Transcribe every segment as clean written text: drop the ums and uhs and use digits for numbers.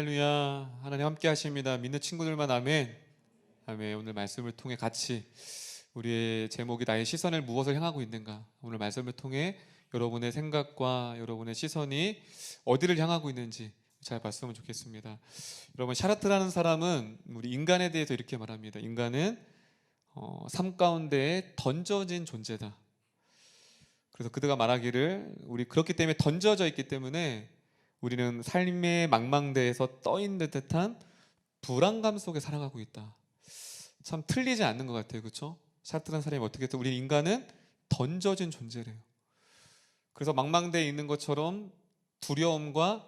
할렐루야. 하나님 함께 하십니다. 믿는 친구들만 아멘. 아멘. 오늘 말씀을 통해 같이 우리의 제목이 나의 시선을 무엇을 향하고 있는가, 오늘 말씀을 통해 여러분의 생각과 여러분의 시선이 어디를 향하고 있는지 잘 봤으면 좋겠습니다. 여러분, 샤르트라는 사람은 우리 인간에 대해서 이렇게 말합니다. 인간은 삶 가운데에 던져진 존재다. 그래서 그들가 말하기를, 우리 그렇기 때문에 던져져 있기 때문에 우리는 삶의 망망대에서 떠있는 듯한 불안감 속에 살아가고 있다. 참 틀리지 않는 것 같아요. 그렇죠? 샤르트라는 사람이 어떻게 했든 우리 인간은 던져진 존재래요. 그래서 망망대에 있는 것처럼 두려움과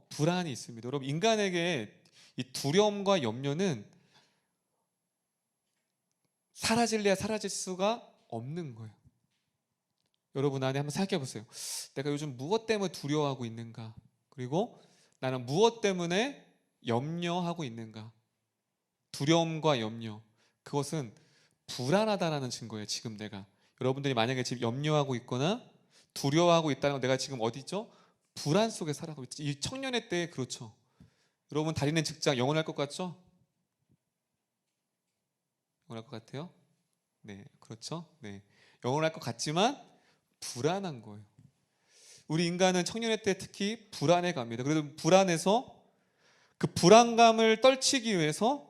불안이 있습니다. 여러분, 인간에게 이 두려움과 염려는 사라질래야 사라질 수가 없는 거예요. 여러분 안에 한번 생각해 보세요. 내가 요즘 무엇 때문에 두려워하고 있는가? 그리고 나는 무엇 때문에 염려하고 있는가? 두려움과 염려, 그것은 불안하다라는 증거예요. 지금 내가, 여러분들이 만약에 지금 염려하고 있거나 두려워하고 있다는 건 내가 지금 어디 있죠? 불안 속에 살아가고 있죠. 이 청년의 때에 그렇죠. 여러분 다니는 직장 영원할 것 같죠? 영원할 것 같아요? 네, 그렇죠. 네, 영원할 것 같지만 불안한 거예요. 우리 인간은 청년의 때 특히 불안해 갑니다. 그래도 불안해서 그 불안감을 떨치기 위해서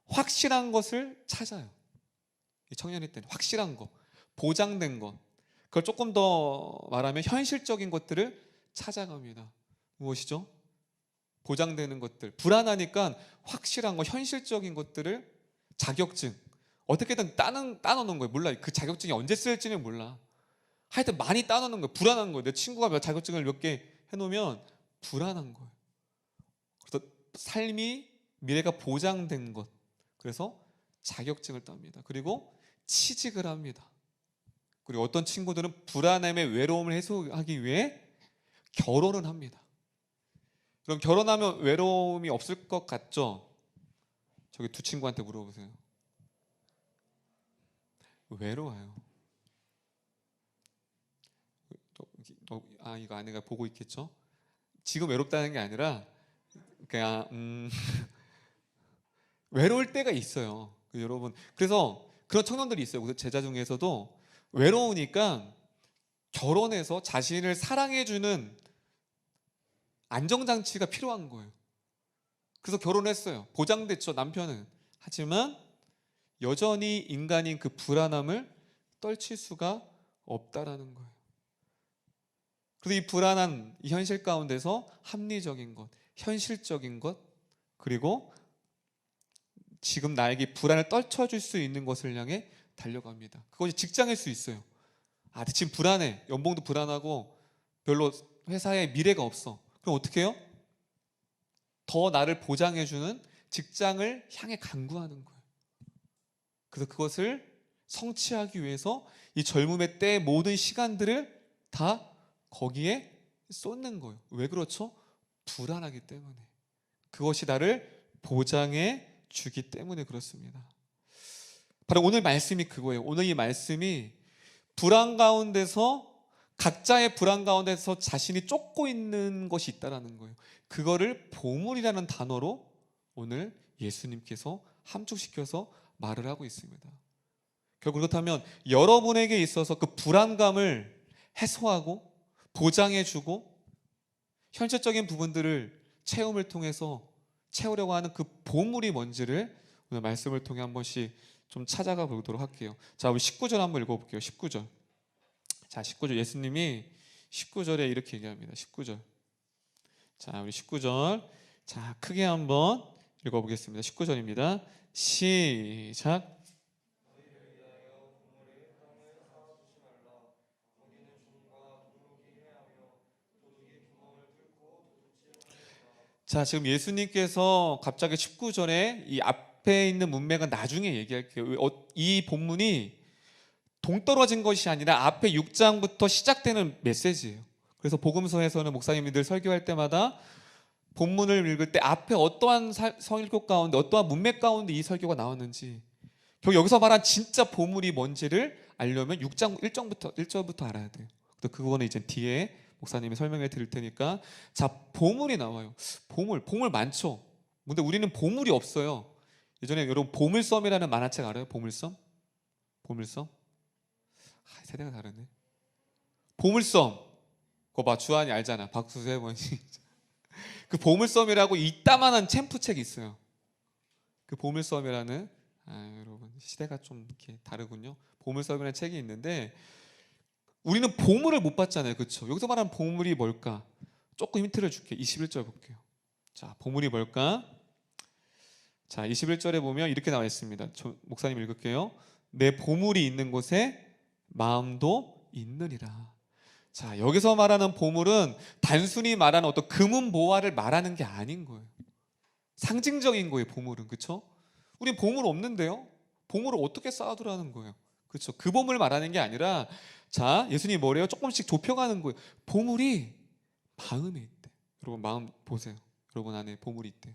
확실한 것을 찾아요. 이 청년의 때는 확실한 것, 보장된 것, 그걸 조금 더 말하면 현실적인 것들을 찾아갑니다. 무엇이죠? 보장되는 것들. 불안하니까 확실한 것, 현실적인 것들을, 자격증, 어떻게든 따놓는 거예요. 몰라, 그 자격증이 언제 쓸지는 몰라. 하여튼 많이 따놓는 거예요. 불안한 거예요. 내 친구가 자격증을 몇 개 해놓으면 불안한 거예요. 그래서 삶이, 미래가 보장된 것, 그래서 자격증을 땁니다. 그리고 취직을 합니다. 그리고 어떤 친구들은 불안함의 외로움을 해소하기 위해 결혼을 합니다. 그럼 결혼하면 외로움이 없을 것 같죠? 저기 두 친구한테 물어보세요. 외로워요. 이거 아내가 보고 있겠죠? 지금 외롭다는 게 아니라 그냥 외로울 때가 있어요. 여러분, 그래서 그런 청년들이 있어요. 그래서 제자 중에서도 외로우니까 결혼해서 자신을 사랑해주는 안정장치가 필요한 거예요. 그래서 결혼했어요. 보장됐죠, 남편은. 하지만 여전히 인간인 그 불안함을 떨칠 수가 없다라는 거예요. 그래서 이 불안한 이 현실 가운데서 합리적인 것, 현실적인 것, 그리고 지금 나에게 불안을 떨쳐줄 수 있는 것을 향해 달려갑니다. 그것이 직장일 수 있어요. 지금 불안해. 연봉도 불안하고 별로 회사에 미래가 없어. 그럼 어떻게 해요? 더 나를 보장해주는 직장을 향해 간구하는 거예요. 그래서 그것을 성취하기 위해서 이 젊음의 때의 모든 시간들을 다 거기에 쏟는 거예요. 왜 그렇죠? 불안하기 때문에. 그것이 나를 보장해 주기 때문에 그렇습니다. 바로 오늘 말씀이 그거예요. 오늘 이 말씀이 불안 가운데서, 각자의 불안 가운데서 자신이 쫓고 있는 것이 있다는 거예요. 그거를 보물이라는 단어로 오늘 예수님께서 함축시켜서 말을 하고 있습니다. 결국 그렇다면 여러분에게 있어서 그 불안감을 해소하고 보장해주고 현실적인 부분들을 체험을 통해서 채우려고 하는 그 보물이 뭔지를 오늘 말씀을 통해 한 번씩 좀 찾아가 보도록 할게요. 자, 우리 19절 한번 읽어볼게요. 19절. 자, 19절. 예수님이 19절에 이렇게 얘기합니다. 19절. 자, 우리 19절. 자, 크게 한번 읽어보겠습니다. 19절입니다. 시작. 자, 지금 예수님께서 갑자기 19절에 이 앞에 있는 문맥은 나중에 얘기할게요. 이 본문이 동떨어진 것이 아니라 앞에 6장부터 시작되는 메시지예요. 그래서 복음서에서는 목사님들 설교할 때마다 본문을 읽을 때 앞에 어떠한 설교 가운데, 어떠한 문맥 가운데 이 설교가 나왔는지, 결국 여기서 말한 진짜 보물이 뭔지를 알려면 6장 1절부터 알아야 돼요. 그거는 이제 뒤에 목사님이 설명해 드릴 테니까. 자, 보물이 나와요. 보물 많죠. 근데 우리는 보물이 없어요. 예전에 여러분 보물섬이라는 만화책 알아요? 보물섬? 세대가 다르네. 보물섬. 그거 봐, 주한이 알잖아. 박수 세 번이. 그 보물섬이라고 이따만한 챔프책이 있어요. 그 보물섬이라는, 여러분 시대가 좀 이렇게 다르군요. 보물섬이라는 책이 있는데 우리는 보물을 못 봤잖아요, 그렇죠? 여기서 말하는 보물이 뭘까? 조금 힌트를 줄게요. 21절 볼게요. 자, 보물이 뭘까? 자, 21절에 보면 이렇게 나와 있습니다. 목사님 읽을게요. 내 보물이 있는 곳에 마음도 있느니라. 자, 여기서 말하는 보물은 단순히 말하는 어떤 금은 보화를 말하는 게 아닌 거예요. 상징적인 거예요, 보물은. 그렇죠? 우린 보물 없는데요. 보물을 어떻게 쌓아두라는 거예요. 그렇죠? 그 보물 말하는 게 아니라, 자, 예수님이 뭐래요? 조금씩 좁혀가는 거예요. 보물이 마음에 있대. 여러분 마음 보세요. 여러분 안에 보물이 있대요.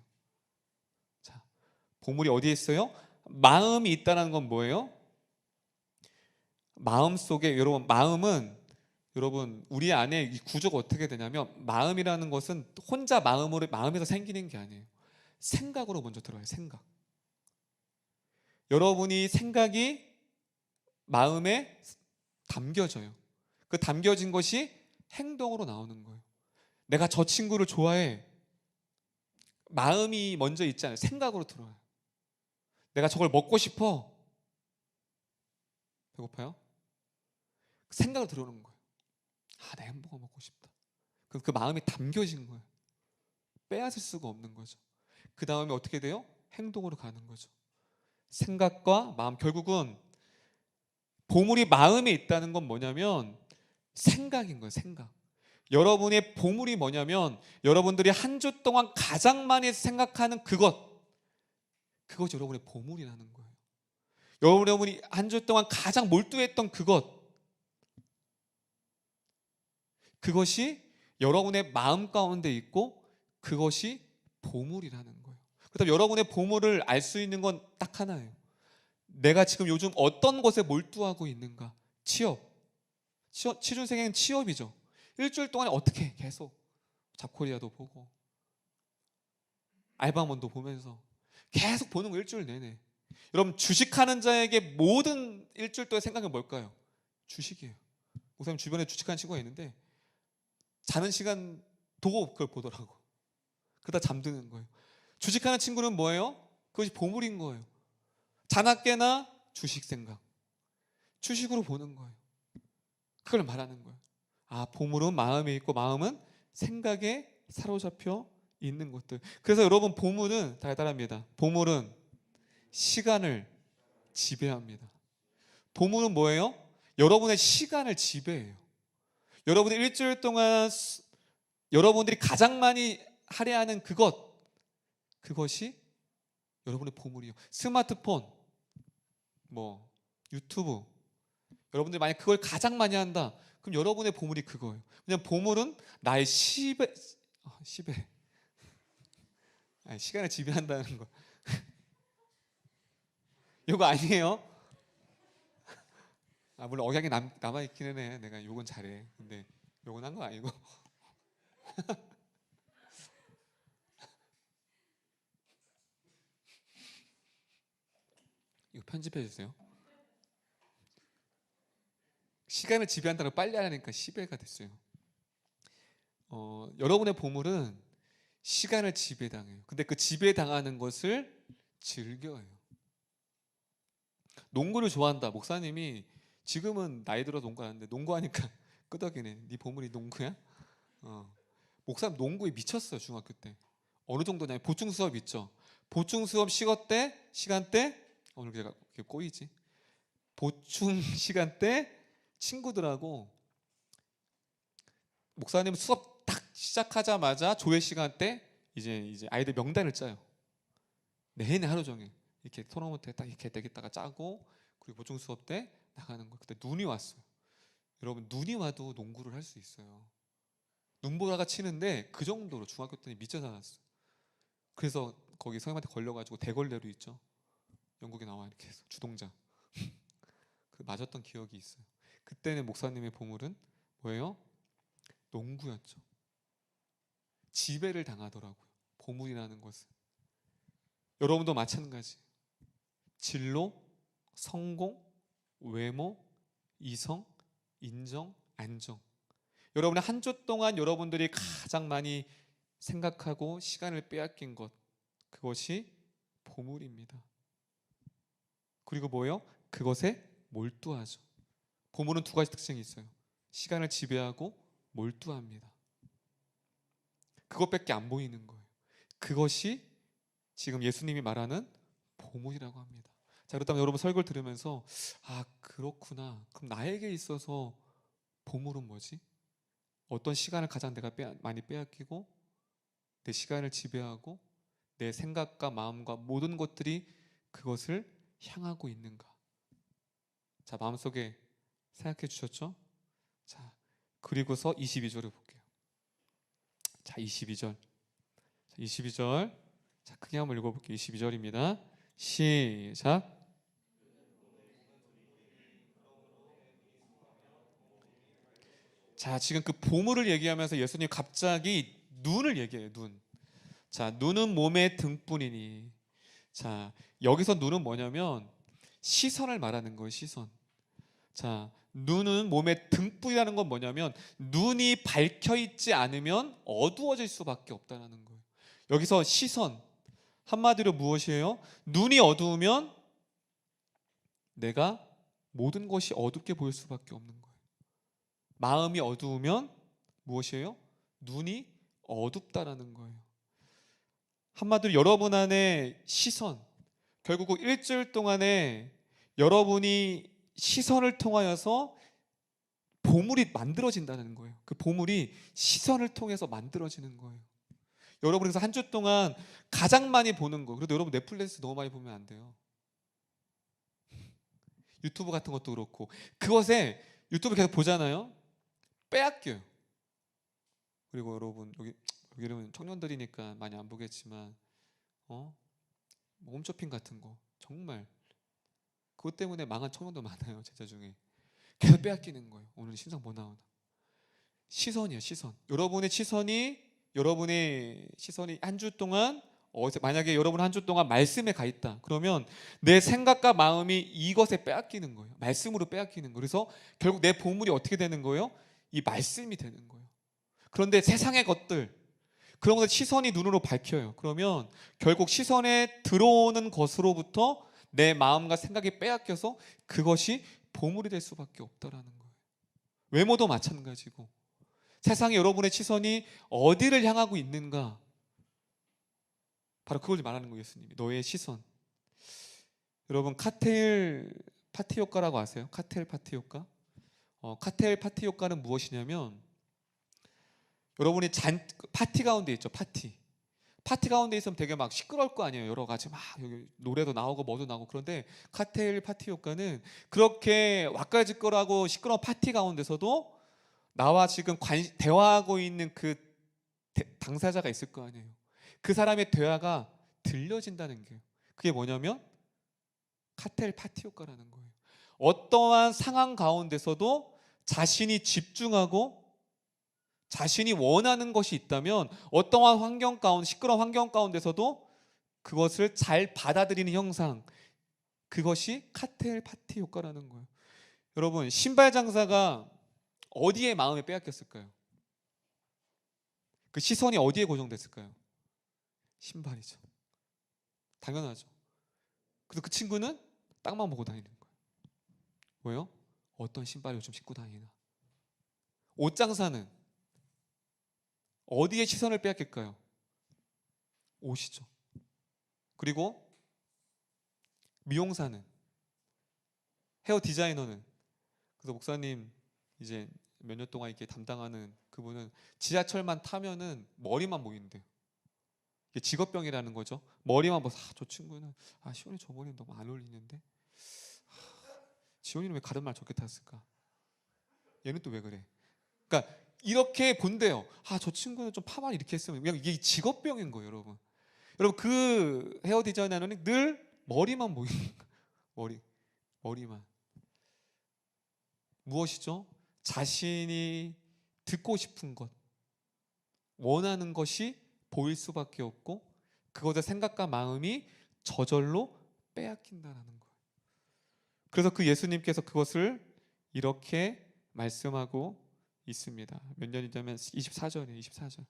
자, 보물이 어디에 있어요? 마음이 있다는 건 뭐예요? 마음 속에, 여러분 마음은, 여러분 우리 안에 이 구조가 어떻게 되냐면, 마음이라는 것은 혼자 마음에서 생기는 게 아니에요. 생각으로 먼저 들어요. 생각. 여러분이 생각이 마음에 담겨져요. 그 담겨진 것이 행동으로 나오는 거예요. 내가 저 친구를 좋아해. 마음이 먼저 있잖아요. 생각으로 들어요. 내가 저걸 먹고 싶어. 배고파요? 생각으로 들어오는 거예요. 내 햄버거 먹고 싶다. 그럼 그 마음이 담겨진 거예요. 빼앗을 수가 없는 거죠. 그 다음에 어떻게 돼요? 행동으로 가는 거죠. 생각과 마음, 결국은 보물이 마음에 있다는 건 뭐냐면 생각인 거예요. 생각. 여러분의 보물이 뭐냐면 여러분들이 한 주 동안 가장 많이 생각하는 그것이 여러분의 보물이라는 거예요. 여러분이 한 주 동안 가장 몰두했던 그것이 여러분의 마음 가운데 있고 그것이 보물이라는 거예요. 그다음 여러분의 보물을 알 수 있는 건 딱 하나예요. 내가 지금 요즘 어떤 것에 몰두하고 있는가? 취준생에는 취업이죠. 일주일 동안에 어떻게 계속 잡코리아도 보고 알바몬도 보면서 계속 보는 거 일주일 내내. 여러분 주식하는 자에게 모든 일주일 동안 생각은 뭘까요? 주식이에요. 목사님 주변에 주식하는 친구가 있는데 자는 시간 도고 그걸 보더라고. 그러다 잠드는 거예요. 주식하는 친구는 뭐예요? 그것이 보물인 거예요. 자나 깨나 주식 생각. 주식으로 보는 거예요. 그걸 말하는 거예요. 보물은 마음에 있고 마음은 생각에 사로잡혀 있는 것들. 그래서 여러분 보물은 달달합니다. 보물은 시간을 지배합니다. 보물은 뭐예요? 여러분의 시간을 지배해요. 여러분의 일주일 동안 여러분들이 가장 많이 할애하는 그것이 여러분의 보물이에요. 스마트폰, 유튜브. 여러분들이 만약 그걸 가장 많이 한다. 그럼 여러분의 보물이 그거예요. 그냥 보물은 나의 시간을 지배한다는 거. 이거 아니에요? 물론 억양이 남아있기는 해. 내가 욕은 잘해. 근데 욕은 한 거 아니고. 이거 편집해 주세요. 시간을 지배한다고 빨리 하니까 10회가 됐어요. 여러분의 보물은 시간을 지배당해요. 근데 그 지배당하는 것을 즐겨요. 농구를 좋아한다. 목사님이 지금은 나이 들어 농구 하는데 농구하니까 끄덕이네. 네 보물이 농구야? 목사님 농구에 미쳤어요. 중학교 때. 어느 정도냐면 보충 수업 있죠. 보충 수업 시간 때 오늘 제가 이렇게 꼬이지. 보충 시간 때 친구들하고 목사님 수업 딱 시작하자마자 조회 시간 때 이제 아이들 명단을 짜요. 내내 하루 종일 이렇게 토너먼트에 딱 이렇게 되겠다가 짜고 그리고 보충 수업 때 나가는 거. 그때 눈이 왔어요. 여러분 눈이 와도 농구를 할 수 있어요. 눈보라가 치는데 그 정도로 중학교 때 미쳐 살았어요. 그래서 거기 선생님한테 걸려가지고 대걸레로 있죠. 영국에 나와 이렇게 해서 주동자. 그 맞았던 기억이 있어요. 그때는 목사님의 보물은 뭐예요? 농구였죠. 지배를 당하더라고요. 보물이라는 것은. 여러분도 마찬가지. 진로, 성공, 외모, 이성, 인정, 안정. 여러분의 한 주 동안 여러분들이 가장 많이 생각하고 시간을 빼앗긴 것, 그것이 보물입니다. 그리고 뭐예요? 그것에 몰두하죠. 보물은 두 가지 특징이 있어요. 시간을 지배하고 몰두합니다. 그것밖에 안 보이는 거예요. 그것이 지금 예수님이 말하는 보물이라고 합니다. 자, 그렇다면 여러분 설교를 들으면서 그렇구나. 그럼 나에게 있어서 보물은 뭐지? 어떤 시간을 가장 내가 많이 빼앗기고 내 시간을 지배하고 내 생각과 마음과 모든 것들이 그것을 향하고 있는가? 자, 마음속에 생각해 주셨죠? 자, 그리고서 22절을 볼게요. 자, 22절. 자, 크게 한번 읽어볼게요. 22절입니다. 시작. 자, 지금 그 보물을 얘기하면서 예수님 갑자기 눈을 얘기해요. 눈. 자, 눈은 몸의 등불이니. 자, 여기서 눈은 뭐냐면 시선을 말하는 거예요. 시선. 자, 눈은 몸의 등불이라는 건 뭐냐면 눈이 밝혀 있지 않으면 어두워질 수밖에 없다는 거예요. 여기서 시선, 한마디로 무엇이에요? 눈이 어두우면 내가 모든 것이 어둡게 보일 수밖에 없는 거예요. 마음이 어두우면 무엇이에요? 눈이 어둡다라는 거예요. 한마디로 여러분 안에 시선, 결국 일주일 동안에 여러분이 시선을 통하여서 보물이 만들어진다는 거예요. 그 보물이 시선을 통해서 만들어지는 거예요. 여러분 그래서 한 주 동안 가장 많이 보는 거, 그래도 여러분 넷플릭스 너무 많이 보면 안 돼요. 유튜브 같은 것도 그렇고 그것에 유튜브 계속 보잖아요. 빼앗겨요. 그리고 여러분 여기는 청년들이니까 많이 안 보겠지만 홈쇼핑 같은 거 정말 그것 때문에 망한 청년도 많아요. 제자 중에 계속 빼앗기는 거예요. 오늘 신상 뭐 나오나? 시선이에요. 시선. 여러분의 시선이 한 주 동안 만약에 여러분 한 주 동안 말씀에 가 있다. 그러면 내 생각과 마음이 이것에 빼앗기는 거예요. 말씀으로 빼앗기는 거예요. 그래서 결국 내 보물이 어떻게 되는 거예요? 이 말씀이 되는 거예요. 그런데 세상의 것들 그런 것들 시선이 눈으로 밝혀요. 그러면 결국 시선에 들어오는 것으로부터 내 마음과 생각이 빼앗겨서 그것이 보물이 될 수밖에 없다라는 거예요. 외모도 마찬가지고 세상에 여러분의 시선이 어디를 향하고 있는가? 바로 그걸 말하는 거예요. 예수님이 너의 시선. 여러분 칵테일 파티 효과라고 아세요? 칵테일 파티 효과? 칵테일 파티 효과는 무엇이냐면 여러분이 파티 가운데 있죠. 파티 가운데 있으면 되게 막 시끄러울 거 아니에요. 여러 가지 막 여기 노래도 나오고 뭐도 나오고. 그런데 칵테일 파티 효과는 그렇게 왁가지껄하고 시끄러운 파티 가운데서도 나와 지금 대화하고 있는 그 당사자가 있을 거 아니에요. 그 사람의 대화가 들려진다는 게 그게 뭐냐면 칵테일 파티 효과라는 거예요. 어떠한 상황 가운데서도 자신이 집중하고 자신이 원하는 것이 있다면 어떠한 환경 가운데 시끄러운 환경 가운데서도 그것을 잘 받아들이는 형상, 그것이 칵테일 파티 효과라는 거예요. 여러분 신발 장사가 어디에 마음에 빼앗겼을까요? 그 시선이 어디에 고정됐을까요? 신발이죠. 당연하죠. 그래서 그 친구는 땅만 보고 다니는 거예요. 왜요? 어떤 신발을 요즘 신고 다니나. 옷 장사는 어디에 시선을 빼앗길까요? 옷이죠. 그리고 미용사는, 헤어 디자이너는, 그래서 목사님 이제 몇 년 동안 이렇게 담당하는 그분은 지하철만 타면은 머리만 보이는데요. 이게 직업병이라는 거죠. 머리만 봐서 저 친구는 시온이 저 머리 너무 안 어울리는데 지온이는 왜 가르마를 저렇게 탔을까? 얘는 또 왜 그래? 그러니까 이렇게 본대요. 저 친구는 좀 파마를 이렇게 했으면 그냥 이게 직업병인 거예요, 여러분. 여러분 그 헤어 디자이너는 늘 머리만 보이는 거예요. 머리만. 무엇이죠? 자신이 듣고 싶은 것, 원하는 것이 보일 수밖에 없고 그것의 생각과 마음이 저절로 빼앗긴다는 거예요. 그래서 그 예수님께서 그것을 이렇게 말씀하고 있습니다. 몇 년이냐면 24절이에요. 24절.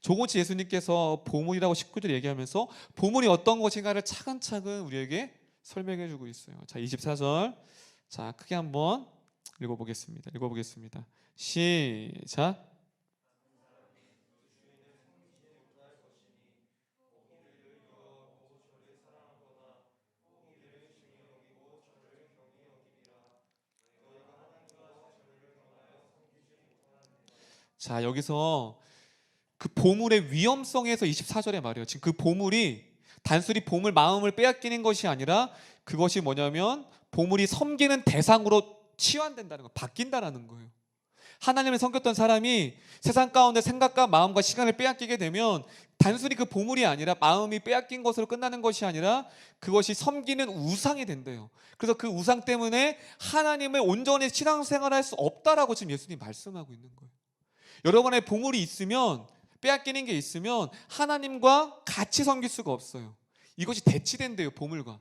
조금씩 예수님께서 보물이라고 19절 얘기하면서 보물이 어떤 것인가를 차근차근 우리에게 설명해 주고 있어요. 자, 24절. 자, 크게 한번 읽어보겠습니다. 시작. 자, 여기서 그 보물의 위험성에서 24절에 말해요. 지금 그 보물이 단순히 보물 마음을 빼앗기는 것이 아니라 그것이 뭐냐면 보물이 섬기는 대상으로 치환된다는 거, 바뀐다라는 거예요. 하나님을 섬겼던 사람이 세상 가운데 생각과 마음과 시간을 빼앗기게 되면 단순히 그 보물이 아니라 마음이 빼앗긴 것으로 끝나는 것이 아니라 그것이 섬기는 우상이 된대요. 그래서 그 우상 때문에 하나님을 온전히 신앙생활할 수 없다라고 지금 예수님 말씀하고 있는 거예요. 여러분의 보물이 있으면, 빼앗기는 게 있으면 하나님과 같이 섬길 수가 없어요. 이것이 대치된대요, 보물과.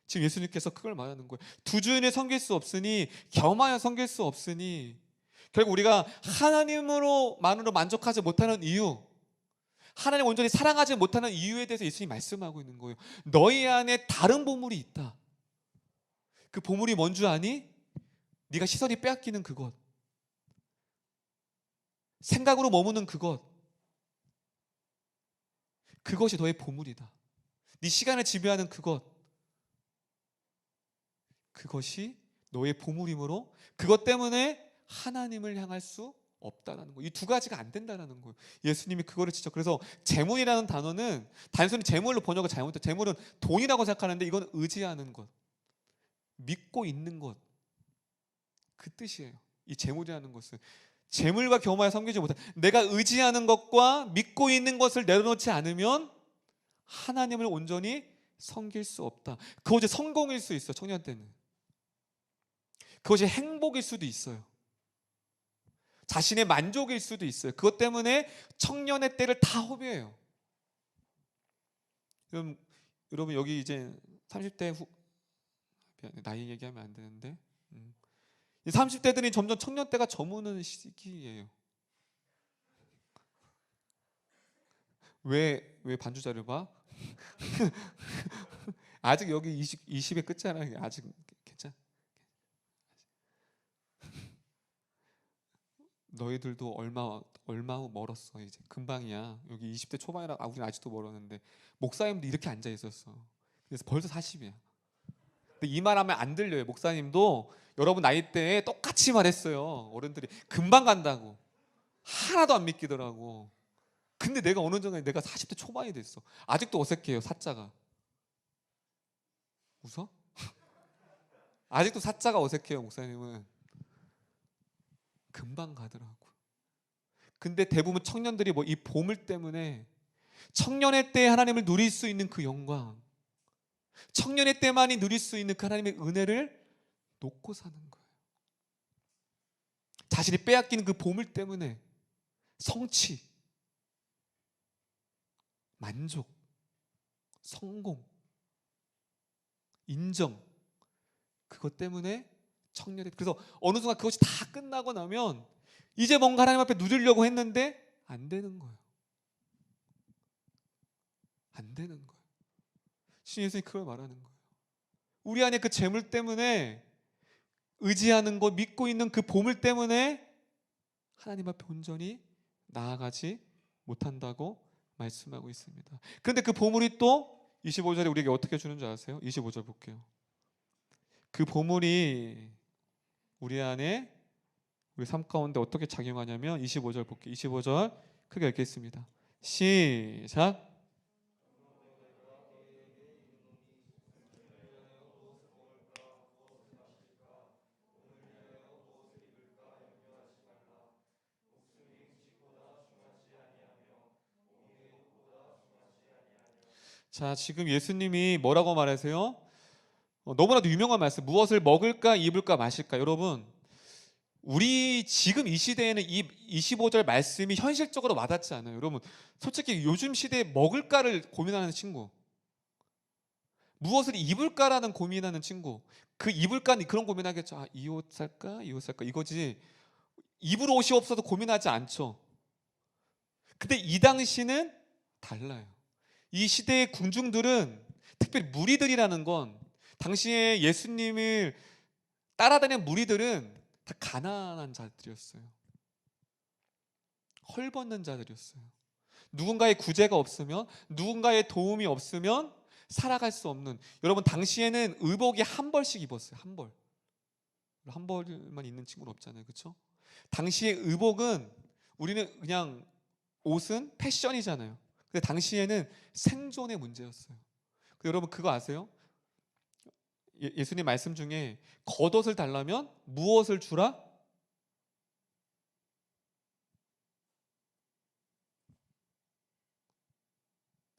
지금 예수님께서 그걸 말하는 거예요. 두 주인을 섬길 수 없으니, 겸하여 섬길 수 없으니, 결국 우리가 하나님으로만으로 만족하지 못하는 이유, 하나님 온전히 사랑하지 못하는 이유에 대해서 예수님이 말씀하고 있는 거예요. 너희 안에 다른 보물이 있다. 그 보물이 뭔 줄 아니? 네가 시선이 빼앗기는 그것, 생각으로 머무는 그것이 너의 보물이다. 네 시간을 지배하는 그것이 너의 보물이므로 그것 때문에 하나님을 향할 수 없다라는 거예요. 이 두 가지가 안 된다라는 거예요. 예수님이 그거를 지적. 그래서 재물이라는 단어는 단순히 재물로 번역을 잘못해. 재물은 돈이라고 생각하는데 이건 의지하는 것, 믿고 있는 것, 그 뜻이에요. 이 재물이라는 것은 재물과 겸하여 섬기지 못한, 내가 의지하는 것과 믿고 있는 것을 내려놓지 않으면 하나님을 온전히 섬길 수 없다. 그것이 성공일 수 있어요. 청년 때는 그것이 행복일 수도 있어요. 자신의 만족일 수도 있어요. 그것 때문에 청년의 때를 다 허비해요. 여러분 여기 이제 30대 나이 얘기하면 안 되는데 30대들이 점점 청년 때가 저무는 시기예요. 왜 반주자를 봐? 아직 여기 20의 끝자락이 아직 괜찮아. 너희들도 얼마 후 멀었어. 이제 금방이야. 여기 20대 초반이라 우리는 아직도 멀었는데 목사님도 이렇게 앉아 있었어. 그래서 벌써 40이야. 근데 이 말하면 안 들려요. 목사님도 여러분 나이대에 똑같이 말했어요. 어른들이 금방 간다고. 하나도 안 믿기더라고. 근데 내가 어느 순간에 내가 40대 초반이 됐어. 아직도 어색해요. 사자가. 웃어? 아직도 사자가 어색해요. 목사님은. 금방 가더라고. 근데 대부분 청년들이 이 보물 때문에 청년의 때에 하나님을 누릴 수 있는 그 영광, 청년의 때만이 누릴 수 있는 그 하나님의 은혜를 놓고 사는 거예요. 자신이 빼앗기는 그 보물 때문에 성취, 만족, 성공, 인정, 그것 때문에 청년이, 그래서 어느 순간 그것이 다 끝나고 나면 이제 뭔가 하나님 앞에 누리려고 했는데 안 되는 거예요. 안 되는 거예요. 신 예수님이 그걸 말하는 거예요. 우리 안에 그 재물 때문에 의지하는 것, 믿고 있는 그 보물 때문에 하나님 앞에 온전히 나아가지 못한다고 말씀하고 있습니다. 그런데 그 보물이 또 25절에 우리에게 어떻게 주는 줄 아세요? 25절 볼게요. 그 보물이 우리 안에, 우리 삶 가운데 어떻게 작용하냐면 25절 볼게요. 25절 크게 읽겠습니다. 시작. 자, 지금 예수님이 뭐라고 말하세요? 너무나도 유명한 말씀. 무엇을 먹을까, 입을까, 마실까. 여러분, 우리 지금 이 시대에는 이 25절 말씀이 현실적으로 와닿지 않아요. 여러분, 솔직히 요즘 시대에 먹을까를 고민하는 친구, 무엇을 입을까라는 고민하는 친구, 그 입을까는 그런 고민하겠죠. 아, 이 옷 살까? 이 옷 살까? 이거지. 입을 옷이 없어도 고민하지 않죠. 근데 이 당시는 달라요. 이 시대의 군중들은, 특별히 무리들이라는 건, 당시에 예수님을 따라다니는 무리들은 다 가난한 자들이었어요. 헐벗는 자들이었어요. 누군가의 구제가 없으면, 누군가의 도움이 없으면 살아갈 수 없는. 여러분, 당시에는 의복이 한 벌씩 입었어요. 한 벌. 한 벌만 있는 친구는 없잖아요. 그렇죠? 당시의 의복은, 우리는 그냥 옷은 패션이잖아요. 근데 당시에는 생존의 문제였어요. 여러분, 그거 아세요? 예수님 말씀 중에 겉옷을 달라면 무엇을 주라?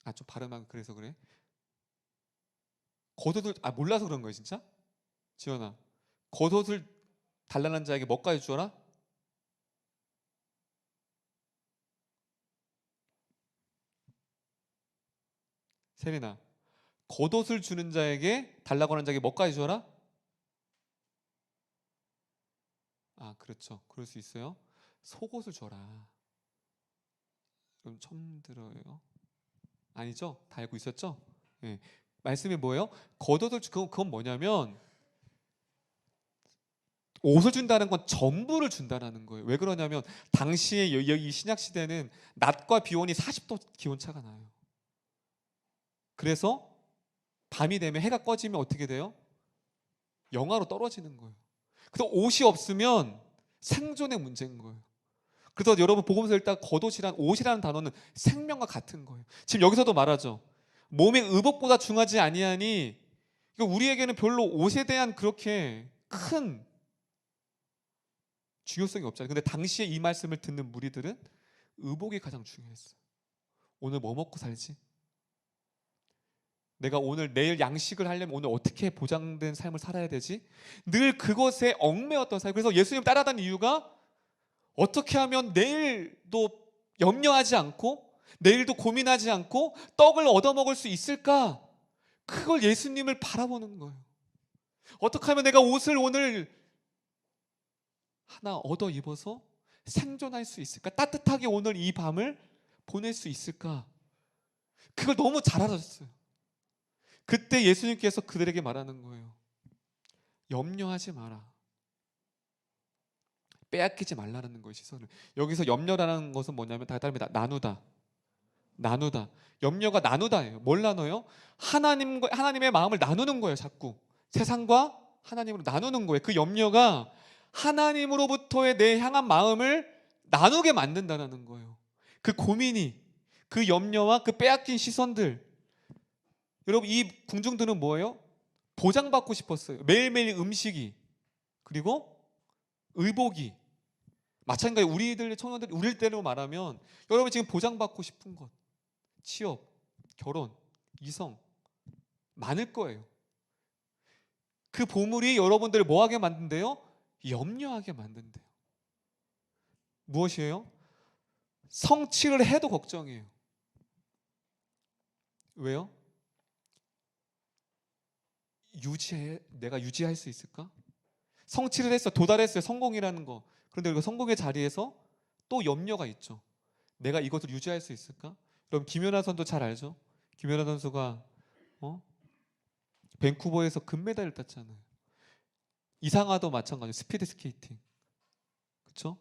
아, 좀 발음하기 그래서 그래. 겉옷을, 아, 몰라서 그런 거예요, 진짜? 지연아, 겉옷을 달라는 자에게 뭐까지 주어라? 세리나, 겉옷을 주는 자에게, 달라고 하는 자에게 뭐까지 주어라? 아, 그렇죠. 그럴 수 있어요. 속옷을 줘라. 그럼 처음 들어요? 아니죠? 다 알고 있었죠? 예. 말씀이 뭐예요? 겉옷을 그건 뭐냐면, 옷을 준다는 건 전부를 준다는 거예요. 왜 그러냐면, 당시에 이 신약 시대는 낮과 비온이 40도 기온 차가 나요. 그래서 밤이 되면, 해가 꺼지면 어떻게 돼요? 영하로 떨어지는 거예요. 그래서 옷이 없으면 생존의 문제인 거예요. 그래서 여러분, 복음서 읽다 겉옷이란, 옷이라는 단어는 생명과 같은 거예요. 지금 여기서도 말하죠. 몸의 의복보다 중하지 아니하니. 그러니까 우리에게는 별로 옷에 대한 그렇게 큰 중요성이 없잖아요. 근데 당시에 이 말씀을 듣는 무리들은 의복이 가장 중요했어요. 오늘 뭐 먹고 살지? 내가 오늘 내일 양식을 하려면 오늘 어떻게 보장된 삶을 살아야 되지? 늘 그것에 얽매였던 삶. 그래서 예수님 따라다니는 이유가, 어떻게 하면 내일도 염려하지 않고 내일도 고민하지 않고 떡을 얻어먹을 수 있을까? 그걸 예수님을 바라보는 거예요. 어떻게 하면 내가 옷을 오늘 하나 얻어 입어서 생존할 수 있을까? 따뜻하게 오늘 이 밤을 보낼 수 있을까? 그걸 너무 잘 알아줬어요. 그때 예수님께서 그들에게 말하는 거예요. 염려하지 마라. 빼앗기지 말라는 거예요, 시선을. 여기서 염려라는 것은 뭐냐면 다 다릅니다. 나누다. 염려가 나누다예요. 뭘 나눠요? 하나님의 마음을 나누는 거예요. 자꾸 세상과 하나님으로 나누는 거예요. 그 염려가 하나님으로부터의 내 향한 마음을 나누게 만든다는 거예요. 그 고민이, 그 염려와 그 빼앗긴 시선들. 여러분, 이 궁중들은 뭐예요? 보장받고 싶었어요. 매일매일 음식이, 그리고 의복이. 마찬가지, 우리들 청년들, 우리 때로 말하면 여러분 지금 보장받고 싶은 것, 취업, 결혼, 이성 많을 거예요. 그 보물이 여러분들을 뭐하게 만든대요? 염려하게 만든대요. 무엇이에요? 성취를 해도 걱정이에요. 왜요? 내가 유지할 수 있을까? 성취를 했어, 도달했어요, 성공이라는 거. 그런데 그 성공의 자리에서 또 염려가 있죠. 내가 이것을 유지할 수 있을까? 그럼 김연아 선수 잘 알죠? 김연아 선수가 밴쿠버에서 금메달을 땄잖아요. 이상화도 마찬가지예요. 스피드 스케이팅. 그렇죠?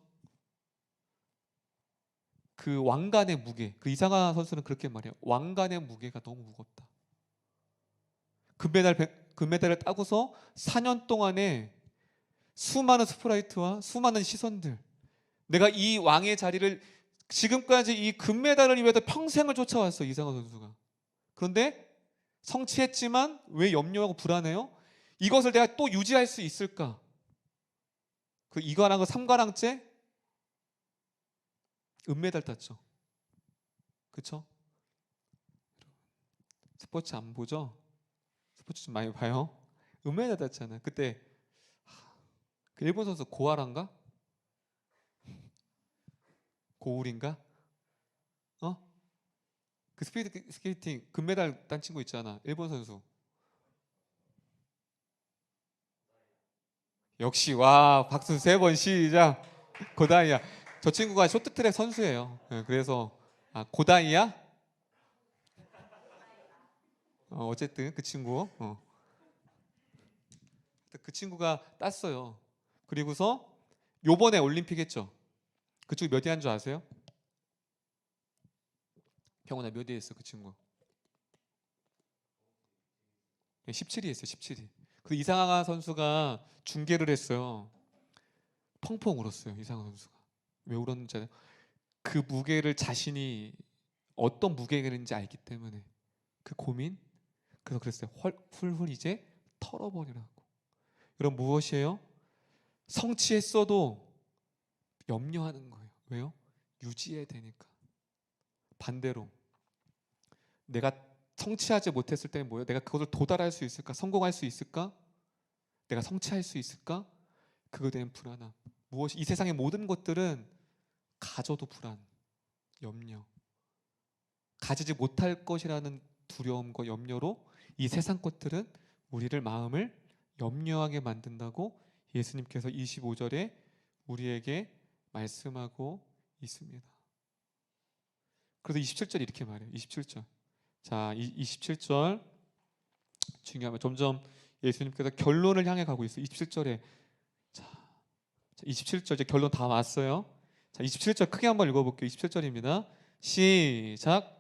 그 왕관의 무게. 그 이상화 선수는 그렇게 말해요. 왕관의 무게가 너무 무겁다. 금메달을 따고서 4년 동안에 수많은 스프라이트와 수많은 시선들. 내가 이 왕의 자리를, 지금까지 이 금메달을 위해서 평생을 쫓아왔어, 이상화 선수가. 그런데 성취했지만 왜 염려하고 불안해요? 이것을 내가 또 유지할 수 있을까? 그 2관왕과 3관왕째 은메달 땄죠. 그쵸? 스포츠 안 보죠? 스포츠 좀 많이 봐요. 은메달 땄잖아요. 그때 그 일본 선수 고아란가? 고울인가? 어? 그 스피드 스케이팅 금메달 딴 친구 있잖아. 일본 선수. 역시 와 박수 3번 시작. 고다이야. 저 친구가 쇼트트랙 선수예요. 예, 그래서 고다이야? 어쨌든 그 친구. 그 친구가 땄어요. 그리고서 요번에 올림픽 했죠. 그쪽 몇 위 한 줄 아세요? 병원아 몇 위 했어 그 친구? 17위 했어요. 17위. 그 이상하 선수가 중계를 했어요. 펑펑 울었어요. 이상하 선수가. 왜 울었는지 알아요? 그 무게를 자신이 어떤 무게인지 알기 때문에 그 고민. 그래서 그랬어요. 훌훌 이제 털어버리라고. 그럼 무엇이에요? 성취했어도 염려하는 거예요. 왜요? 유지해야 되니까. 반대로 내가 성취하지 못했을 때는 뭐예요? 내가 그것을 도달할 수 있을까? 성공할 수 있을까? 내가 성취할 수 있을까? 그거에 대한 불안함. 무엇이 이 세상의 모든 것들은 가져도 불안, 염려. 가지지 못할 것이라는 두려움과 염려로 이 세상 것들은 우리를 마음을 염려하게 만든다고 예수님께서 25절에 우리에게 말씀하고 있습니다. 그래서 27절 이렇게 말해요. 27절. 자, 27절 중요하면 점점 예수님께서 결론을 향해 가고 있어요. 27절에 자, 27절 이제 결론 다 왔어요. 자, 27절 크게 한번 읽어볼게요. 27절입니다. 시작.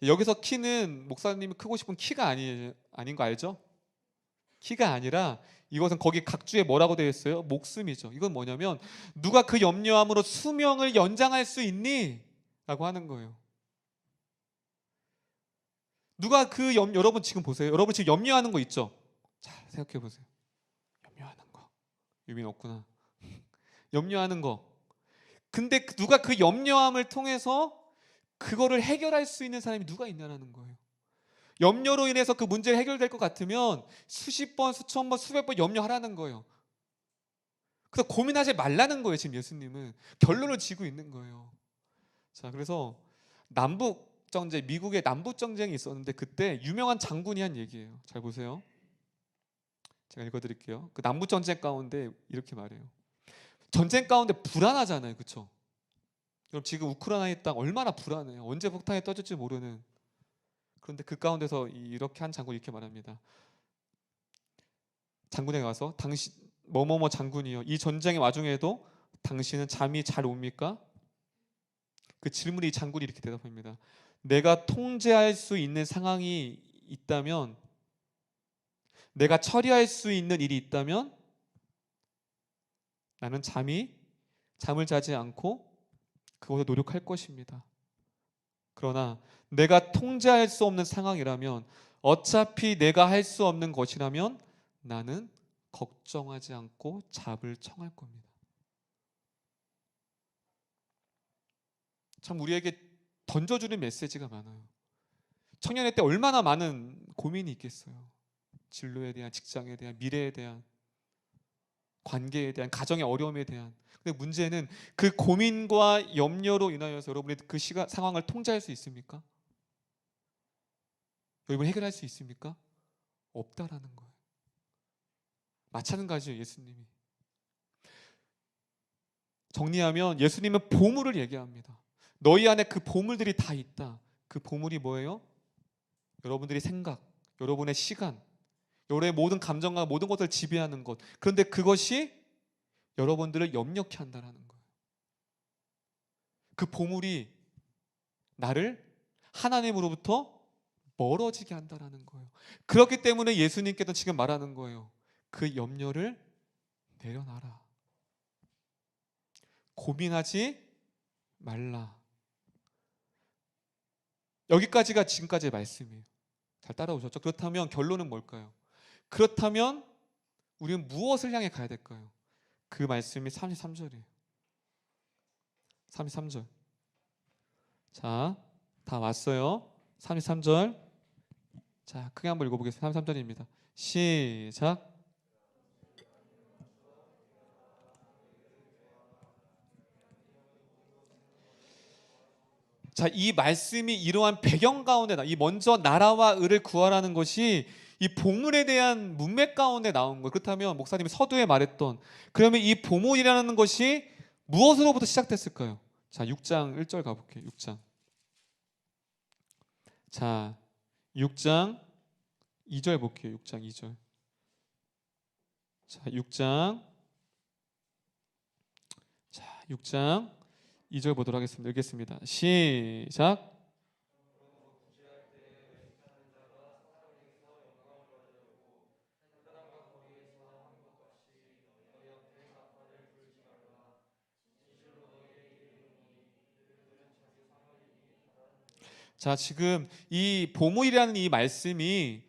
여기서 키는 목사님이 크고 싶은 키가 아닌 거 알죠? 키가 아니라 이것은 거기 각주에 뭐라고 되어 있어요? 목숨이죠. 이건 뭐냐면 누가 그 염려함으로 수명을 연장할 수 있니? 라고 하는 거예요. 누가 여러분 지금 보세요. 여러분 지금 염려하는 거 있죠? 잘 생각해 보세요. 염려하는 거. 유민 없구나. 염려하는 거. 근데 누가 그 염려함을 통해서 그거를 해결할 수 있는 사람이 누가 있냐라는 거예요. 염려로 인해서 그 문제가 해결될 것 같으면 수십 번, 수천 번, 수백 번 염려하라는 거예요. 그래서 고민하지 말라는 거예요. 지금 예수님은 결론을 지고 있는 거예요. 자, 그래서 남북 전쟁, 미국의 남북 전쟁이 있었는데 그때 유명한 장군이 한 얘기예요. 잘 보세요. 제가 읽어드릴게요. 그 남북 전쟁 가운데 이렇게 말해요. 전쟁 가운데 불안하잖아요, 그렇죠? 그럼 지금 우크라이나의 땅 얼마나 불안해요. 언제 폭탄이 터질지 모르는. 그런데 그 가운데서 이렇게 한 장군이 이렇게 말합니다. 장군에게 가서 당신 뭐뭐뭐 장군이요. 이 전쟁의 와중에도 당신은 잠이 잘 옵니까? 그 질문에 이 장군이 이렇게 대답합니다. 내가 통제할 수 있는 상황이 있다면, 내가 처리할 수 있는 일이 있다면 나는 잠을 자지 않고 그것을 노력할 것입니다. 그러나 내가 통제할 수 없는 상황이라면, 어차피 내가 할 수 없는 것이라면 나는 걱정하지 않고 잡을 청할 겁니다. 참 우리에게 던져주는 메시지가 많아요. 청년의 때 얼마나 많은 고민이 있겠어요. 진로에 대한, 직장에 대한, 미래에 대한, 관계에 대한, 가정의 어려움에 대한. 근데 문제는 그 고민과 염려로 인하여서 여러분이 그 상황을 통제할 수 있습니까? 여러분이 해결할 수 있습니까? 없다라는 거예요. 마찬가지예요. 예수님이. 정리하면 예수님은 보물을 얘기합니다. 너희 안에 그 보물들이 다 있다. 그 보물이 뭐예요? 여러분들의 생각, 여러분의 시간, 여러분의 모든 감정과 모든 것을 지배하는 것. 그런데 그것이 여러분들을 염려케 한다는 거예요. 그 보물이 나를 하나님으로부터 멀어지게 한다는 거예요. 그렇기 때문에 예수님께서 지금 말하는 거예요. 그 염려를 내려놔라. 고민하지 말라. 여기까지가 지금까지의 말씀이에요. 잘 따라오셨죠? 그렇다면 결론은 뭘까요? 그렇다면 우리는 무엇을 향해 가야 될까요? 그 말씀이 33절이에요. 33절. 자, 다 왔어요. 33절. 자, 크게 한번 읽어보겠습니다. 33절입니다. 시작. 자, 이 말씀이 이러한 배경 가운데 이 먼저 나라와 의를 구하라는 것이 이 보물에 대한 문맥 가운데 나온 거예요. 그렇다면 목사님이 서두에 말했던, 그러면 이 보물이라는 것이 무엇으로부터 시작됐을까요? 자, 6장 1절 가볼게요. 6장. 자, 6장 2절 볼게요. 6장 2절. 자, 6장 2절 보도록 하겠습니다. 읽겠습니다. 시작. 자, 지금 이 보물이라는 이 말씀이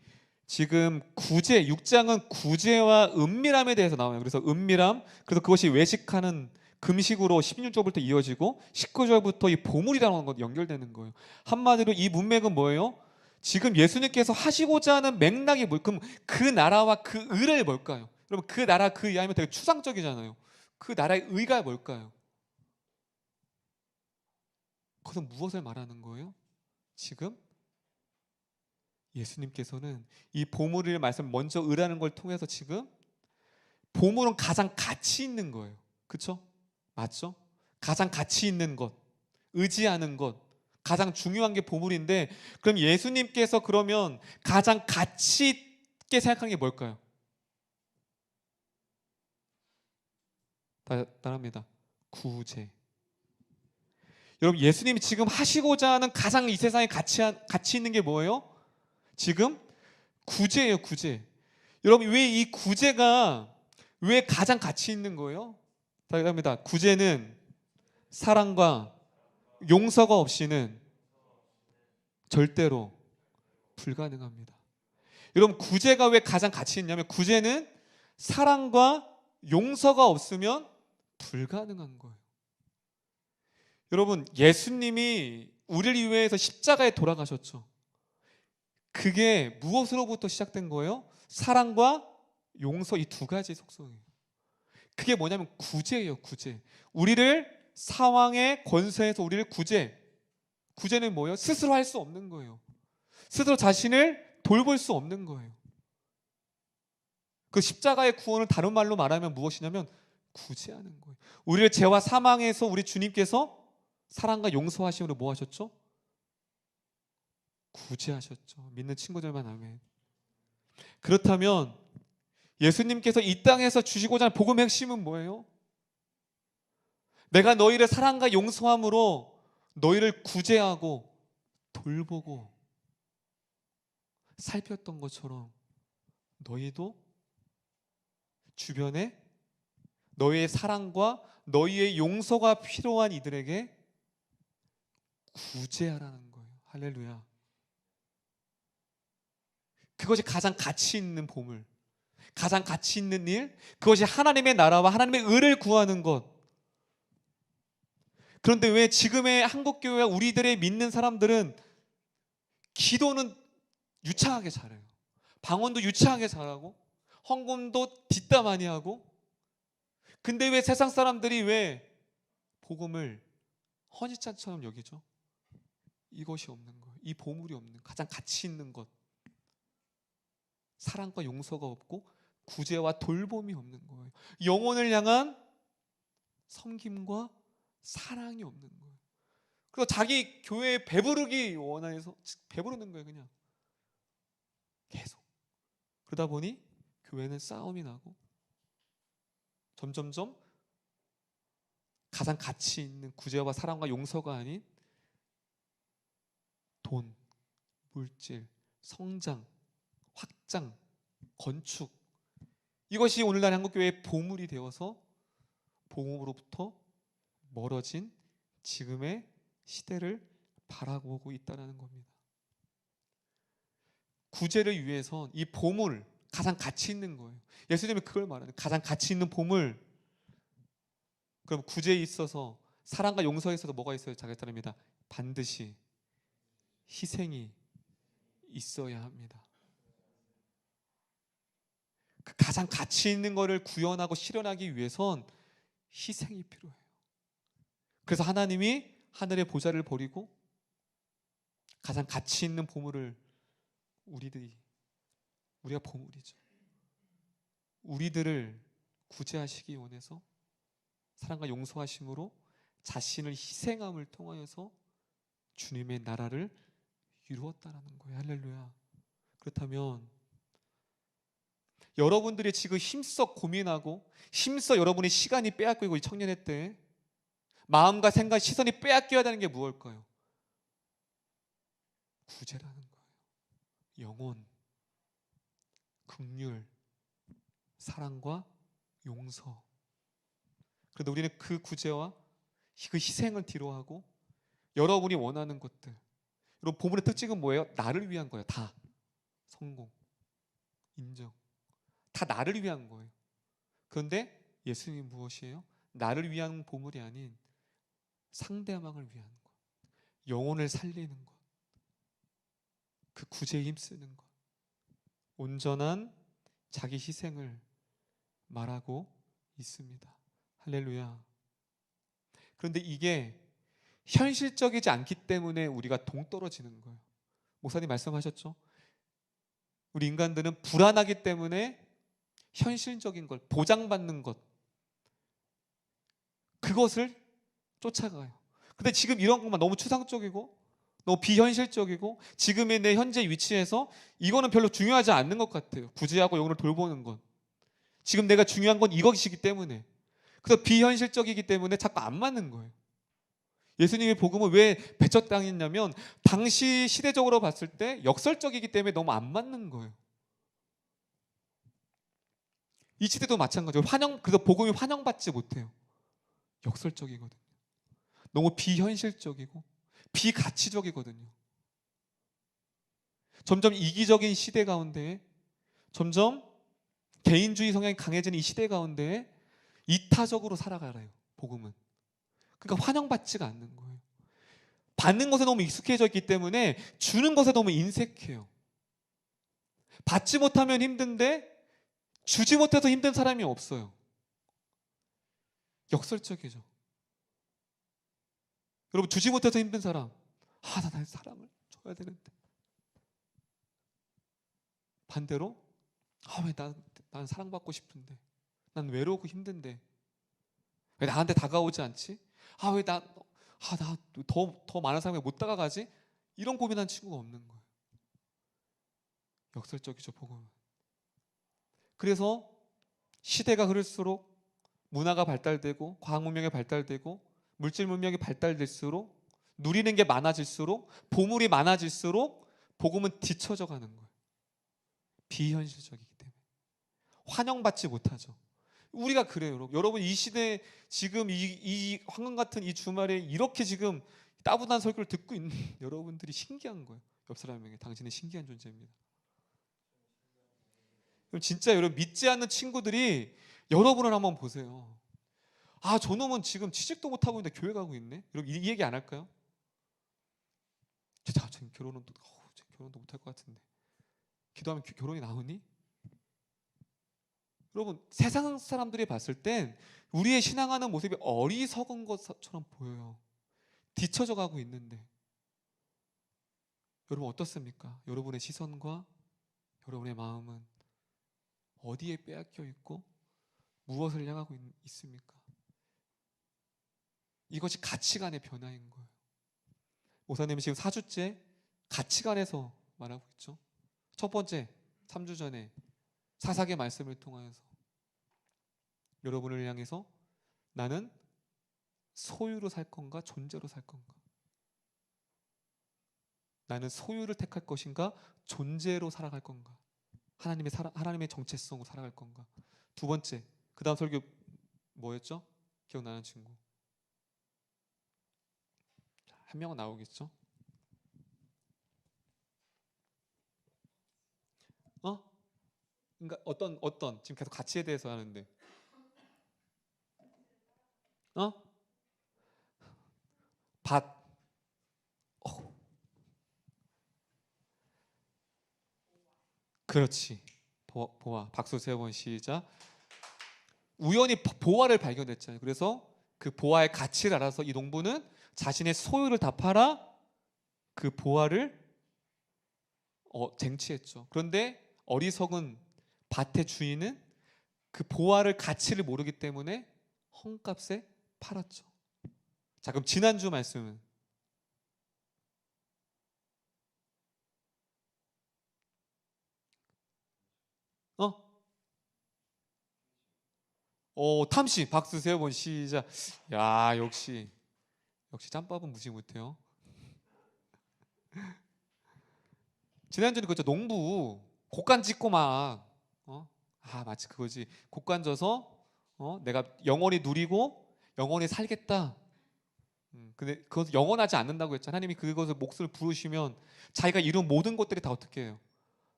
지금 구제, 6장은 구제와 은밀함에 대해서 나와요. 그래서 은밀함, 그래서 그것이 외식하는 금식으로 16절부터 이어지고 19절부터 이 보물이라는 것 연결되는 거예요. 한마디로 이 문맥은 뭐예요? 지금 예수님께서 하시고자 하는 맥락이 뭐, 그럼 그 나라와 그 의를 뭘까요? 여러분, 그 나라 그 의하면 되게 추상적이잖아요. 그 나라의 의가 뭘까요? 그것은 무엇을 말하는 거예요? 지금 예수님께서는 이 보물을 말씀 먼저 의라는 걸 통해서 지금 보물은 가장 가치 있는 거예요. 그렇죠? 맞죠? 가장 가치 있는 것, 의지하는 것, 가장 중요한 게 보물인데, 그럼 예수님께서 그러면 가장 가치 있게 생각한 게 뭘까요? 따라합니다. 구제. 여러분, 예수님이 지금 하시고자 하는 가장 이 세상에 가치 있는 게 뭐예요? 지금 구제예요. 구제. 여러분, 왜 이 구제가 왜 가장 가치 있는 거예요? 답니다. 구제는 사랑과 용서가 없이는 절대로 불가능합니다. 여러분, 구제가 왜 가장 가치 있냐면 구제는 사랑과 용서가 없으면 불가능한 거예요. 여러분, 예수님이 우리를 위해서 십자가에 돌아가셨죠. 그게 무엇으로부터 시작된 거예요? 사랑과 용서, 이 두 가지 속성이에요. 그게 뭐냐면 구제예요. 구제. 우리를 상황의 권세에서 우리를 구제는 뭐예요? 스스로 할 수 없는 거예요. 스스로 자신을 돌볼 수 없는 거예요. 그 십자가의 구원을 다른 말로 말하면 무엇이냐면 구제하는 거예요. 우리를 죄와 사망에서 우리 주님께서 사랑과 용서하심으로 뭐 하셨죠? 구제하셨죠. 믿는 친구들만 아멘. 그렇다면 예수님께서 이 땅에서 주시고자 하는 복음의 핵심은 뭐예요? 내가 너희를 사랑과 용서함으로 너희를 구제하고 돌보고 살폈던 것처럼 너희도 주변에 너희의 사랑과 너희의 용서가 필요한 이들에게 구제하라는 거예요. 할렐루야. 그것이 가장 가치 있는 보물, 가장 가치 있는 일, 그것이 하나님의 나라와 하나님의 의를 구하는 것. 그런데 왜 지금의 한국교회와 우리들의 믿는 사람들은 기도는 유창하게 잘해요. 방언도 유창하게 잘하고 헌금도 뒷담화니 하고, 근데 왜 세상 사람들이 왜 복음을 허니찬처럼 여기죠? 이것이 없는 거예요. 이 보물이 없는, 가장 가치 있는 것, 사랑과 용서가 없고 구제와 돌봄이 없는 거예요. 영혼을 향한 섬김과 사랑이 없는 거예요. 그래서 자기 교회에 배부르기 원해서 배부르는 거예요. 그냥 계속. 그러다 보니 교회는 싸움이 나고 점점점 가장 가치 있는 구제와 사랑과 용서가 아닌 돈, 물질, 성장, 확장, 건축, 이것이 오늘날 한국교회의 보물이 되어서 복음으로부터 멀어진 지금의 시대를 바라보고 있다는 겁니다. 구제를 위해서 이 보물, 가장 가치 있는 거예요. 예수님이 그걸 말하는, 가장 가치 있는 보물. 그럼 구제에 있어서, 사랑과 용서에 있어서 뭐가 있어요? 자기 따릅니다. 반드시 희생이 있어야 합니다. 그 가장 가치 있는 것을 구현하고 실현하기 위해선 희생이 필요해요. 그래서 하나님이 하늘의 보좌를 버리고 가장 가치 있는 보물을 우리가 보물이죠. 우리들을 구제하시기 원해서 사랑과 용서하심으로 자신을 희생함을 통하여서 주님의 나라를 이루었다라는 거예요. 할렐루야. 그렇다면 여러분들이 지금 힘써 고민하고 힘써 여러분의 시간이 빼앗기고 이 청년의 때 마음과 생각, 시선이 빼앗겨야 되는 게 무엇일까요? 구제라는 거예요. 영혼, 긍휼, 사랑과 용서. 그런데 우리는 그 구제와 그 희생을 뒤로하고 여러분이 원하는 것들, 여러분 본문의 특징은 뭐예요? 나를 위한 거예요. 다. 성공, 인정, 다 나를 위한 거예요. 그런데 예수님이 무엇이에요? 나를 위한 보물이 아닌 상대방을 위한 것, 영혼을 살리는 것, 그 구제에 힘쓰는 것, 온전한 자기 희생을 말하고 있습니다. 할렐루야. 그런데 이게 현실적이지 않기 때문에 우리가 동떨어지는 거예요. 목사님 말씀하셨죠? 우리 인간들은 불안하기 때문에 현실적인 걸, 보장받는 것, 그것을 쫓아가요. 근데 지금 이런 것만 너무 추상적이고 너무 비현실적이고 지금의 내 현재 위치에서 이거는 별로 중요하지 않는 것 같아요. 구제하고 영혼을 돌보는 건 지금 내가 중요한 건 이것이기 때문에, 그래서 비현실적이기 때문에 자꾸 안 맞는 거예요. 예수님의 복음은 왜 배척당했냐면 당시 시대적으로 봤을 때 역설적이기 때문에 너무 안 맞는 거예요. 이 시대도 마찬가지로 그래서 복음이 환영받지 못해요. 역설적이거든요. 너무 비현실적이고 비가치적이거든요. 점점 이기적인 시대 가운데, 점점 개인주의 성향이 강해지는 이 시대 가운데 이타적으로 살아가래요. 복음은. 그러니까 환영받지가 않는 거예요. 받는 것에 너무 익숙해져 있기 때문에 주는 것에 너무 인색해요. 받지 못하면 힘든데 주지 못해서 힘든 사람이 없어요. 역설적이죠. 여러분, 주지 못해서 힘든 사람, 나 사람을 줘야 되는데. 반대로 왜 난 사랑받고 싶은데, 난 외로우고 힘든데 왜 나한테 다가오지 않지? 왜 나 더 많은 사람이 못 다가가지? 이런 고민한 친구가 없는 거예요. 역설적이죠, 복음은. 그래서 시대가 흐를수록 문화가 발달되고 과학 문명이 발달되고 물질 문명이 발달될수록 누리는 게 많아질수록 보물이 많아질수록 복음은 뒤처져 가는 거예요. 비현실적이기 때문에 환영받지 못하죠. 우리가 그래요. 여러분 이 시대 지금 이 황금 같은 이 주말에 이렇게 지금 따분한 설교를 듣고 있는 여러분들이 신기한 거예요. 옆 사람에게 당신은 신기한 존재입니다. 진짜 여러분 믿지 않는 친구들이 여러분을 한번 보세요. 저놈은 지금 취직도 못하고 있는데 교회 가고 있네. 여러분 이 얘기 안 할까요? 지금 결혼도 못할 것 같은데 기도하면 결혼이 나오니? 여러분 세상 사람들이 봤을 땐 우리의 신앙하는 모습이 어리석은 것처럼 보여요. 뒤처져 가고 있는데 여러분 어떻습니까? 여러분의 시선과 여러분의 마음은 어디에 빼앗겨 있고 무엇을 향하고 있습니까? 이것이 가치관의 변화인 거예요. 목사님은 지금 4주째 가치관에서 말하고 있죠. 첫 번째 3주 전에 사사기의 말씀을 통하여서 여러분을 향해서 나는 소유로 살 건가 존재로 살 건가, 나는 소유를 택할 것인가 존재로 살아갈 건가, 하나님의 정체성으로 살아갈 건가. 두 번째, 그 다음 설교 뭐였죠? 기억나는 친구 한 명은 나오겠죠? 그러니까 어떤 지금 계속 가치에 대해서 하는데 밭. 그렇지. 보아. 박수 3번 시작. 우연히 보아를 발견했잖아요. 그래서 그 보아의 가치를 알아서 이 농부는 자신의 소유를 다 팔아 그 보화를 쟁취했죠. 그런데 어리석은 밭의 주인은 그 보화를 가치를 모르기 때문에 헐값에 팔았죠. 자, 그럼 지난주 말씀은 탐심. 박수 세 번 시작. 야, 역시 짬밥은 무시 못해요. 지난주는 그죠, 농부 곡간 짓고 막 마치 그거지. 곡간 져서 내가 영원히 누리고 영원히 살겠다. 근데 그것은 영원하지 않는다고 했잖아요. 하나님이 그것을 몫을 부르시면 자기가 이룬 모든 것들이 다 어떻게 해요?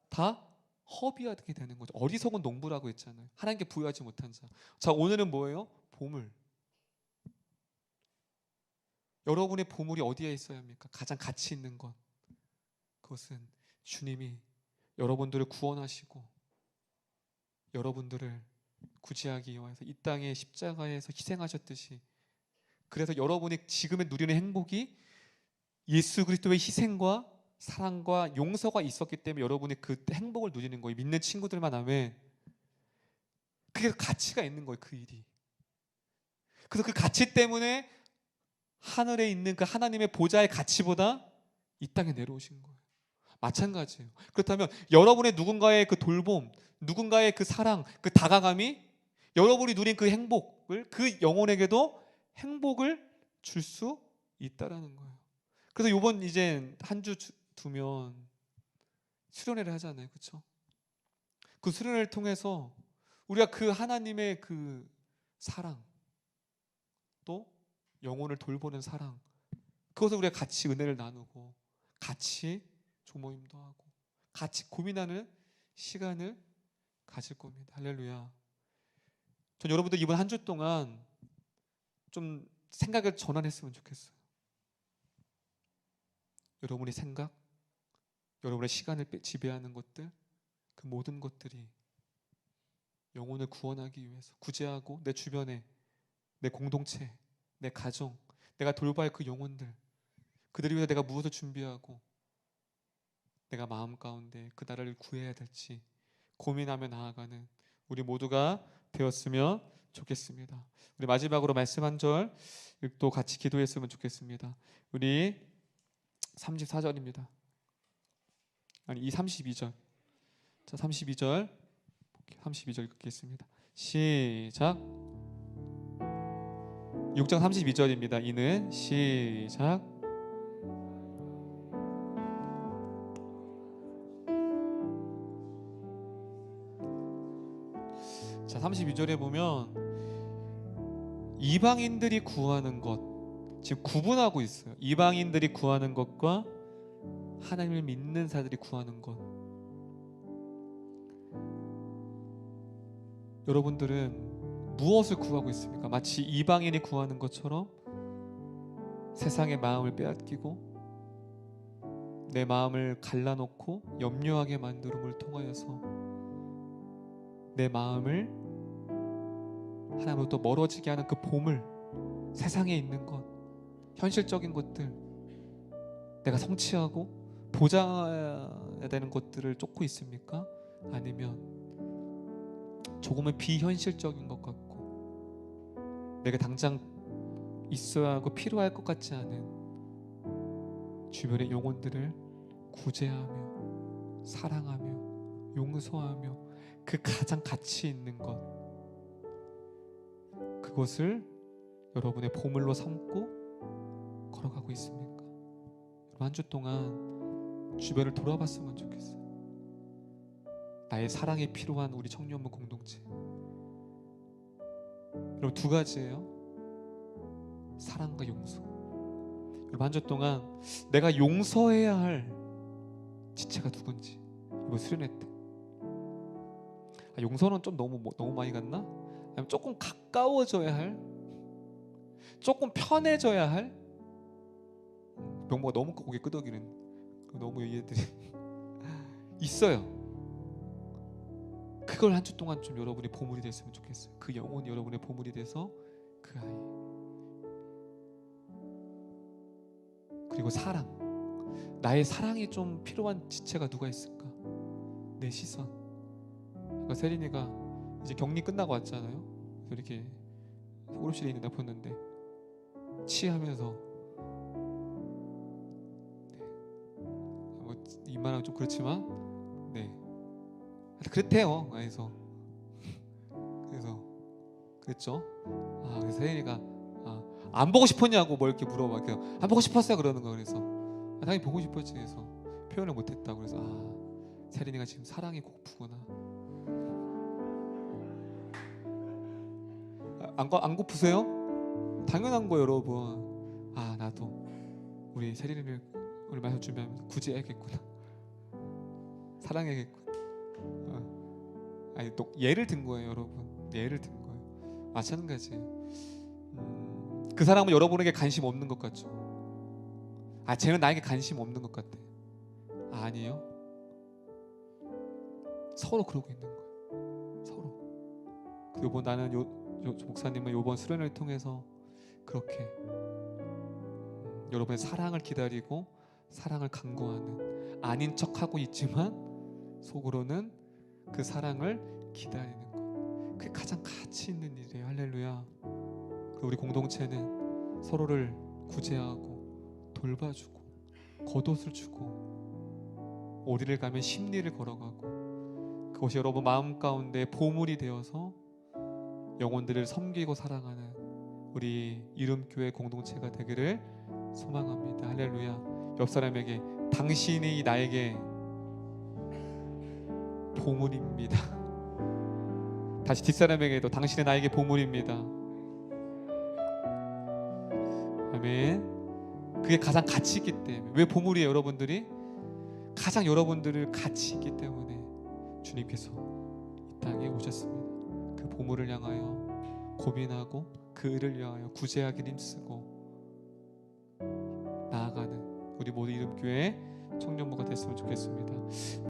다 허비하게 되는 거죠. 어리석은 농부라고 했잖아요. 하나님께 부여하지 못한 자. 자, 오늘은 뭐예요? 보물. 여러분의 보물이 어디에 있어야 합니까? 가장 가치 있는 것. 그것은 주님이 여러분들을 구원하시고 여러분들을 구제하기 위해서 이 땅에 십자가에서 희생하셨듯이, 그래서 여러분이 지금의 누리는 행복이 예수 그리스도의 희생과 사랑과 용서가 있었기 때문에 여러분이 그 행복을 누리는 거예요. 믿는 친구들만 하면 그게 가치가 있는 거예요. 그 일이. 그래서 그 가치 때문에 하늘에 있는 그 하나님의 보좌의 가치보다 이 땅에 내려오신 거예요. 마찬가지예요. 그렇다면 여러분의 누군가의 그 돌봄, 누군가의 그 사랑, 그 다가감이 여러분이 누린 그 행복을, 그 영혼에게도 행복을 줄 수 있다라는 거예요. 그래서 이번 이제 한 주 두면 수련회를 하잖아요. 그렇죠? 그 수련회를 통해서 우리가 그 하나님의 그 사랑, 또 영혼을 돌보는 사랑, 그것을 우리가 같이 은혜를 나누고 같이 조모임도 하고 같이 고민하는 시간을 가질 겁니다. 할렐루야. 전 여러분들 이번 한 주 동안 좀 생각을 전환했으면 좋겠어요. 여러분의 생각, 여러분의 시간을 지배하는 것들, 그 모든 것들이 영혼을 구원하기 위해서 구제하고 내 주변에, 내 공동체, 내 가정, 내가 돌봐야 할 그 영혼들, 그들을 위해 내가 무엇을 준비하고 내가 마음 가운데 그 나라를 구해야 될지 고민하며 나아가는 우리 모두가 되었으면 좋겠습니다. 우리 마지막으로 말씀 한 절 또 같이 기도했으면 좋겠습니다. 우리 34절입니다. 아니, 이 32절. 자, 32절 읽겠습니다. 시작. 6장 32절입니다. 이는 시작. 자, 32절에 보면 이방인들이 구하는 것, 지금 구분하고 있어요. 이방인들이 구하는 것과 하나님을 믿는 자들이 구하는 것. 여러분들은 무엇을 구하고 있습니까? 마치 이방인이 구하는 것처럼 세상의 마음을 빼앗기고 내 마음을 갈라놓고 염려하게 만듦을 통하여서 내 마음을 하나님으로부터 멀어지게 하는 그 보물, 세상에 있는 것, 현실적인 것들, 내가 성취하고 보장해야 되는 것들을 쫓고 있습니까? 아니면 조금은 비현실적인 것 같고 내가 당장 있어야 하고 필요할 것 같지 않은 주변의 영혼들을 구제하며 사랑하며 용서하며 그 가장 가치 있는 것, 그것을 여러분의 보물로 삼고 걸어가고 있습니까? 한 주 동안 주변을 돌아봤으면 좋겠어요. 나의 사랑이 필요한 우리 청년부 공동체. 여러분, 두 가지예요. 사랑과 용서. 여러분, 한 주 동안 내가 용서해야 할 지체가 누군지 이거 수련회 때. 용서는 좀 너무 많이 갔나? 아니면 조금 가까워져야 할, 조금 편해져야 할, 명모가 너무 고개 끄덕이는, 너무 얘들이 있어요. 그걸 한 주 동안 좀 여러분이 보물이 됐으면 좋겠어요. 그 영혼이 여러분의 보물이 돼서 그 아이. 그리고 사랑. 나의 사랑이 좀 필요한 지체가 누가 있을까? 내 시선. 그러니까 세린이가 이제 격리 끝나고 왔잖아요. 이렇게 호흡실에 있는 나 보는데 취하면서 뭐 이만하면 좀 그렇지만 그랬대요. 그래서 그랬죠. 그래서 세린이가 안 보고 싶었냐고 뭘 이렇게 물어봐. 안 보고 싶었어요 그러는 거. 그래서 당연히 보고 싶었지. 그래서 표현을 못했다고. 그래서 세린이가 지금 사랑이 고프구나. 안 고프세요? 당연한 거 여러분. 나도 우리 세린이를 오늘 마셔 주면 구제해야겠구나. 사랑해야겠구나. 또 예를 든 거예요 여러분. 예를 든 거예요. 마찬가지. 그 사람은 여러분에게 관심 없는 것 같죠? 쟤는 나에게 관심 없는 것 같아. 아니에요. 서로 그러고 있는 거예요. 서로. 요번 나는 목사님은 요번 수련을 통해서 그렇게 여러분의 사랑을 기다리고 사랑을 간구하는, 아닌 척하고 있지만 속으로는 그 사랑을 기다리는 것, 그게 가장 가치 있는 일이에요. 할렐루야. 그리고 우리 공동체는 서로를 구제하고 돌봐주고 겉옷을 주고 어디를 가면 심리를 걸어가고, 그것이 여러분 마음 가운데 보물이 되어서 영혼들을 섬기고 사랑하는 우리 이름교회 공동체가 되기를 소망합니다. 할렐루야. 옆 사람에게 당신이 나에게 보물입니다. 다시 뒷사람에게도 당신이 나에게 보물입니다. 아멘. 그게 가장 가치 있기 때문에. 왜 보물이에요 여러분들이? 가장 여러분들을 가치 있기 때문에 주님께서 이 땅에 오셨습니다. 그 보물을 향하여 고민하고 그 일을 위하여 구제하기 힘쓰고 나아가는 우리 모두 이름교회 청년부가 됐으면 좋겠습니다.